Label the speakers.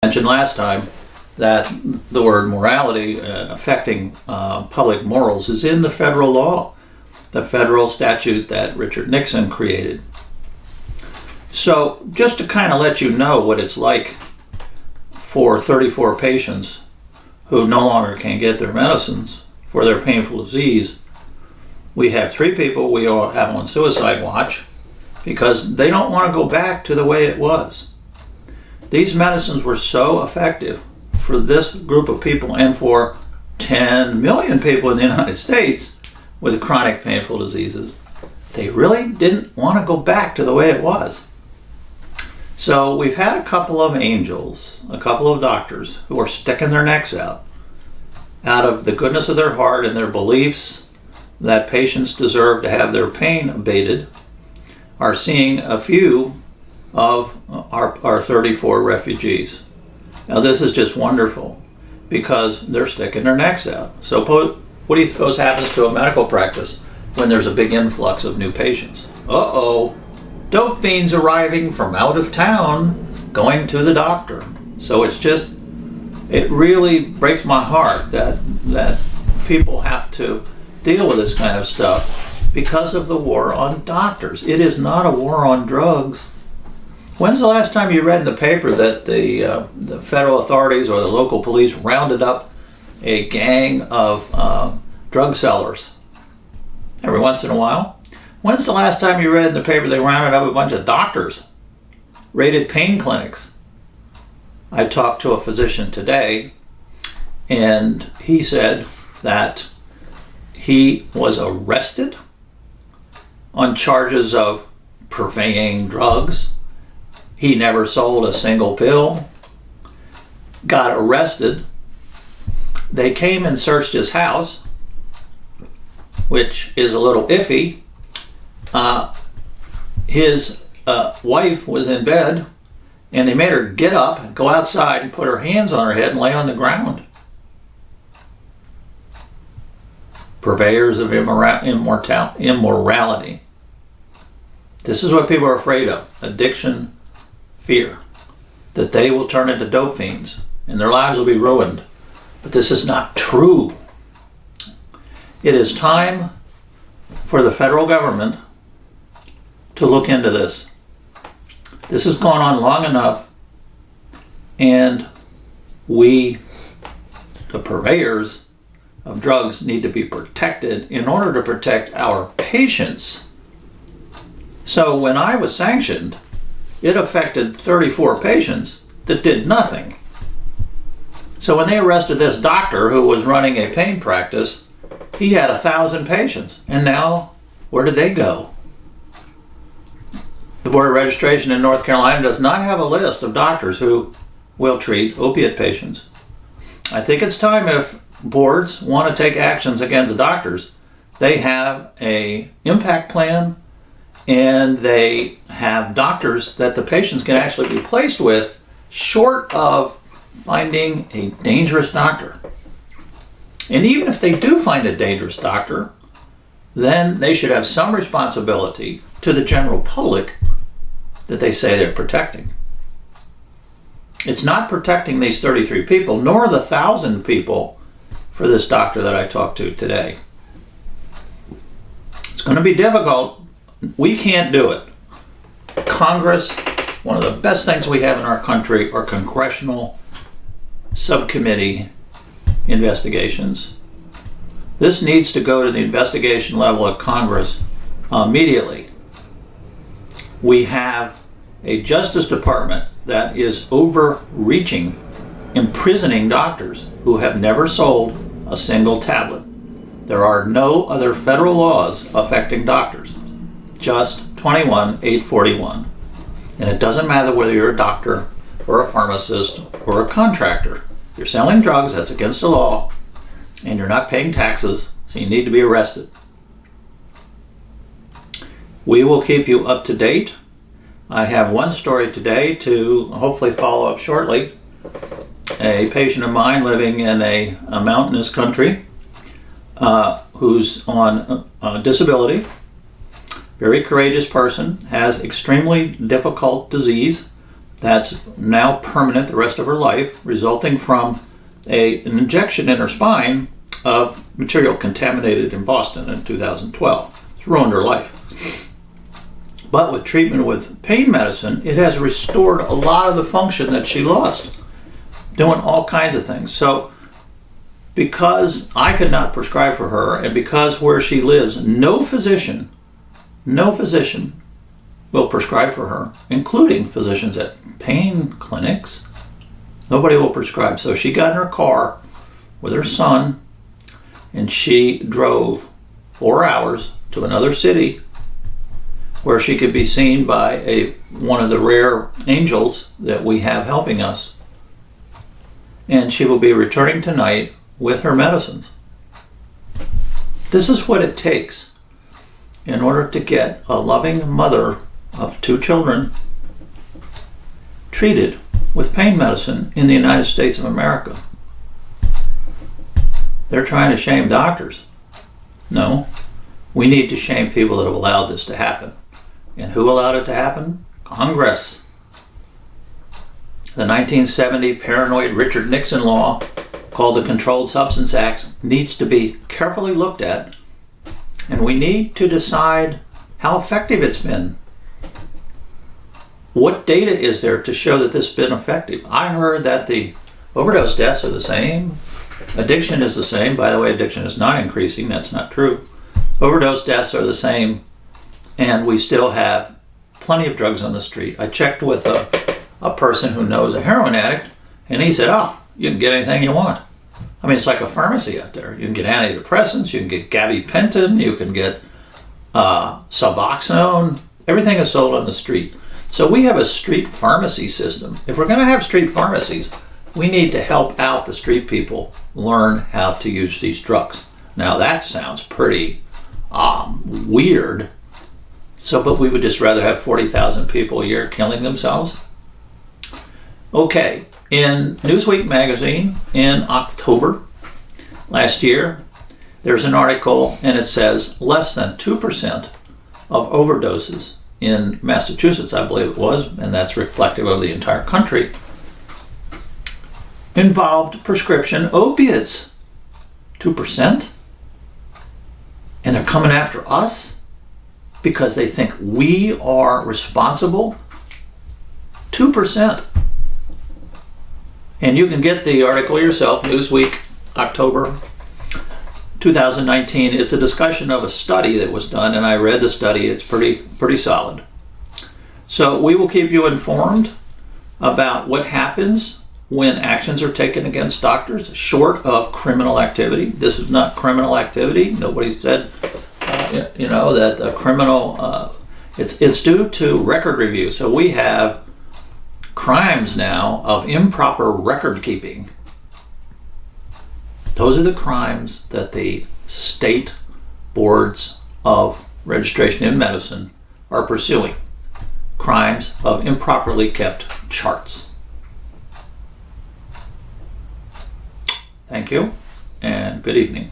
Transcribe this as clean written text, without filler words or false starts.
Speaker 1: mentioned last time that the word morality affecting public morals is in the federal law, the federal statute that Richard Nixon created. So just to kind of let you know what it's like for 34 patients who no longer can get their medicines for their painful disease, we have 3 people we all have on suicide watch because they don't want to go back to the way it was. These medicines were so effective for this group of people and for 10 million people in the United States with chronic painful diseases. They really didn't want to go back to the way it was. So we've had a couple of angels, a couple of doctors who are sticking their necks out of the goodness of their heart and their beliefs that patients deserve to have their pain abated, are seeing a few of our 34 refugees. Now this is just wonderful because they're sticking their necks out. So what do you suppose happens to a medical practice when there's a big influx of new patients? Uh-oh, dope fiends arriving from out of town going to the doctor. So it really breaks my heart that people have to deal with this kind of stuff because of the war on doctors. It is not a war on drugs. When's the last time you read in the paper that the federal authorities or the local police rounded up a gang of drug sellers? Every once in a while. When's the last time you read in the paper they rounded up a bunch of doctors, raided pain clinics? I talked to a physician today, and he said that he was arrested on charges of purveying drugs. He never sold a single pill, got arrested. They came and searched his house, which is a little iffy. His wife was in bed, and they made her get up, go outside, and put her hands on her head and lay on the ground. Purveyors of immorality. This is what people are afraid of. Addiction, fear. That they will turn into dope fiends and their lives will be ruined. But this is not true. It is time for the federal government to look into this. This has gone on long enough, and we, the purveyors of drugs, need to be protected in order to protect our patients. So when I was sanctioned, it affected 34 patients that did nothing. So when they arrested this doctor who was running a pain practice, he had 1,000 patients. And now, where did they go? The Board of Registration in North Carolina does not have a list of doctors who will treat opiate patients. I think it's time, if boards want to take actions against doctors, they have an impact plan and they have doctors that the patients can actually be placed with, short of finding a dangerous doctor. And even if they do find a dangerous doctor, then they should have some responsibility to the general public that they say they're protecting. It's not protecting these 33 people, nor the 1,000 people for this doctor that I talked to today. It's going to be difficult. We can't do it. Congress, one of the best things we have in our country are congressional subcommittee investigations. This needs to go to the investigation level of Congress immediately. We have a Justice Department that is overreaching, imprisoning doctors who have never sold a single tablet. There are no other federal laws affecting doctors, just 21-841. And it doesn't matter whether you're a doctor or a pharmacist or a contractor. You're selling drugs, that's against the law, and you're not paying taxes, so you need to be arrested. We will keep you up to date. I have one story today to hopefully follow up shortly. A patient of mine living in a mountainous country who's on disability, very courageous person, has extremely difficult disease that's now permanent the rest of her life, resulting from an injection in her spine of material contaminated in Boston in 2012. It's ruined her life. But with treatment with pain medicine, it has restored a lot of the function that she lost, doing all kinds of things. So because I could not prescribe for her, and because where she lives, no physician will prescribe for her, including physicians at pain clinics, nobody will prescribe. So she got in her car with her son, and she drove 4 hours to another city where she could be seen by one of the rare angels that we have helping us. And she will be returning tonight with her medicines. This is what it takes in order to get a loving mother of 2 children treated with pain medicine in the United States of America. They're trying to shame doctors. No, we need to shame people that have allowed this to happen. And who allowed it to happen? Congress. The 1970 paranoid Richard Nixon law, called the Controlled Substance Act, needs to be carefully looked at, and we need to decide how effective it's been. What data is there to show that this has been effective? I heard that the overdose deaths are the same. Addiction is the same. By the way, addiction is not increasing. That's not true. Overdose deaths are the same, and we still have plenty of drugs on the street. I checked with a person who knows a heroin addict, and he said, oh, you can get anything you want. I mean, it's like a pharmacy out there. You can get antidepressants, you can get gabapentin, you can get Suboxone. Everything is sold on the street. So we have a street pharmacy system. If we're going to have street pharmacies, we need to help out the street people learn how to use these drugs. Now that sounds pretty weird. But we would just rather have 40,000 people a year killing themselves. Okay, in Newsweek magazine in October last year, there's an article, and it says less than 2% of overdoses in Massachusetts, I believe it was, and that's reflective of the entire country, involved prescription opiates. 2%? And they're coming after us because they think we are responsible? 2%. And you can get the article yourself, Newsweek, October 2019. It's a discussion of a study that was done, and I read the study. It's pretty solid. So we will keep you informed about what happens when actions are taken against doctors, short of criminal activity. This is not criminal activity. Nobody said, that a criminal. It's due to record review. So we have crimes now of improper record keeping. Those are the crimes that the state boards of registration in medicine are pursuing. Crimes of improperly kept charts. Thank you, and good evening.